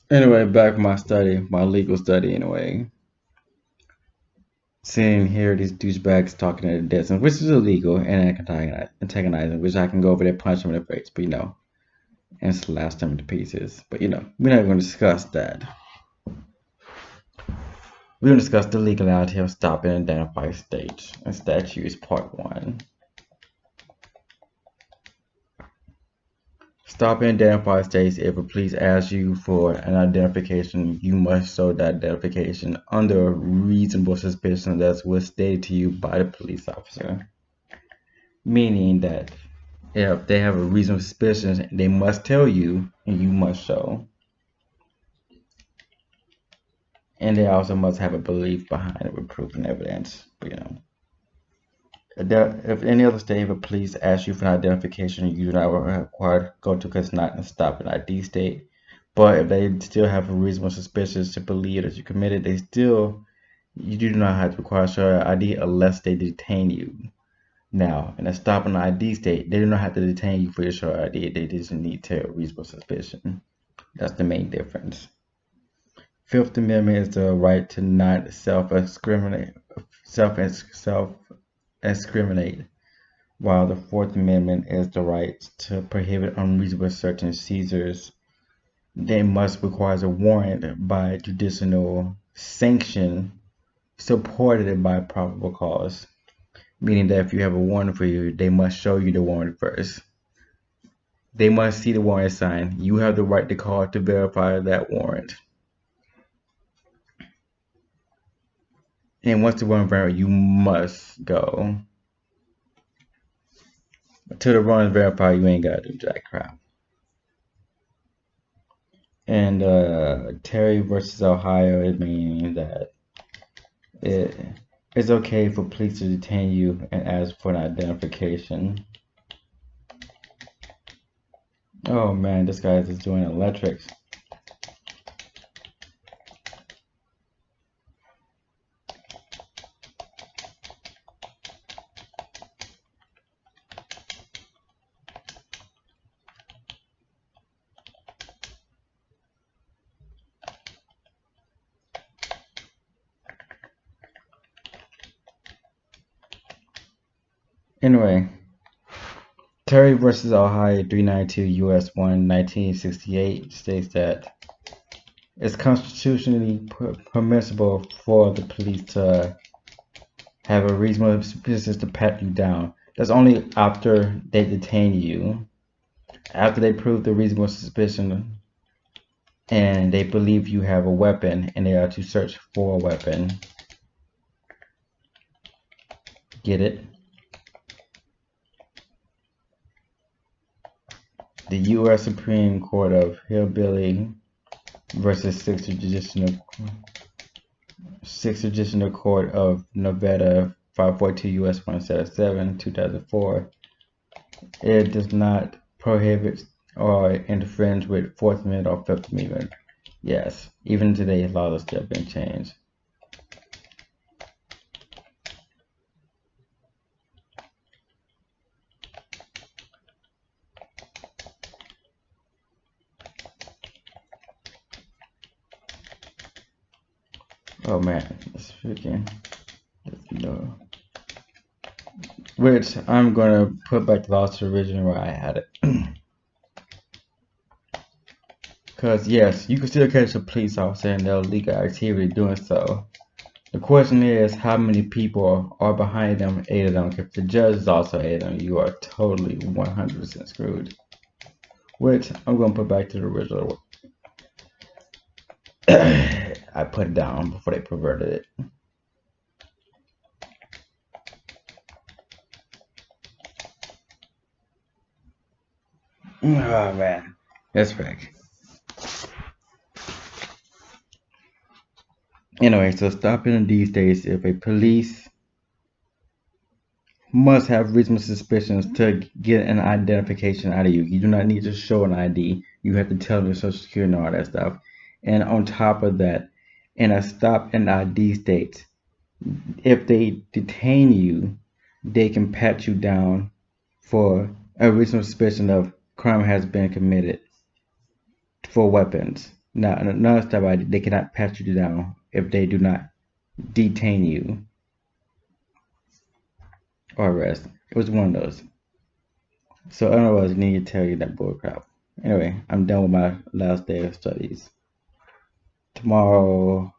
Anyway, back my study, my legal study anyway. Seeing here these douchebags talking at a distance, which is illegal and antagonizing, which I can go over there, punch them in the face, but and slash them into pieces. But we're not going to discuss that. We're going to discuss the legality of stopping and identifying states and statutes, part one. Stop and identify states. If a police asks you for an identification, you must show that identification under reasonable suspicion that was stated to you by the police officer. Meaning that if they have a reasonable suspicion, they must tell you and you must show. And they also must have a belief behind it with proof and evidence. But if any other state, if a police asks you for an identification, you do not require to go to because it's not a stop an ID state. But if they still have a reasonable suspicion to believe that you committed, you do not have to require show ID unless they detain you. Now, in a stop an ID state, they do not have to detain you for your show ID. They just need to have reasonable suspicion. That's the main difference. Fifth Amendment is the right to not self-discriminate, while the Fourth Amendment is the right to prohibit unreasonable search and seizures. They must require a warrant by judicial sanction supported by probable cause, meaning that if you have a warrant for you, they must show you the warrant first. They must see the warrant signed. You have the right to call to verify that warrant. And once the warrant verified, you must go. Until the warrant is verified, you ain't got to do jack crap. And Terry versus Ohio, it means that it's okay for police to detain you and ask for an identification. Oh man, this guy is just doing electrics. Anyway, Terry versus Ohio 392 U.S. 1 1968 states that it's constitutionally permissible for the police to have a reasonable suspicion to pat you down. That's only after they detain you, after they prove the reasonable suspicion and they believe you have a weapon and they are to search for a weapon. Get it? The U.S. Supreme Court of Hillbilly versus Sixth Judicial Court of Nevada 542 U.S. 177 2004. It does not prohibit or interfere with Fourth Amendment or Fifth Amendment. Yes, even today, laws are still being changed. Oh man, it's freaking, which I'm gonna put back the laws to the original where I had it. Because yes, you can still catch a police officer in their illegal activity doing so. The question is, how many people are behind them, aided them? If the judge is also aided them, you are totally 100% screwed. Which I'm gonna put back to the original. I put it down before they perverted it. Oh man, that's fake. Anyway, so stopping these days, if a police must have reasonable suspicions to get an identification out of you. You do not need to show an ID. You have to tell them your social security and all that stuff. And on top of that, in a stop and ID state, if they detain you, they can pat you down for a reasonable suspicion of crime has been committed for weapons. Now, another step, they cannot pat you down if they do not detain you or arrest. It was one of those. So, in other words, I need to tell you that bullcrap. Anyway, I'm done with my last day of studies. Tomorrow,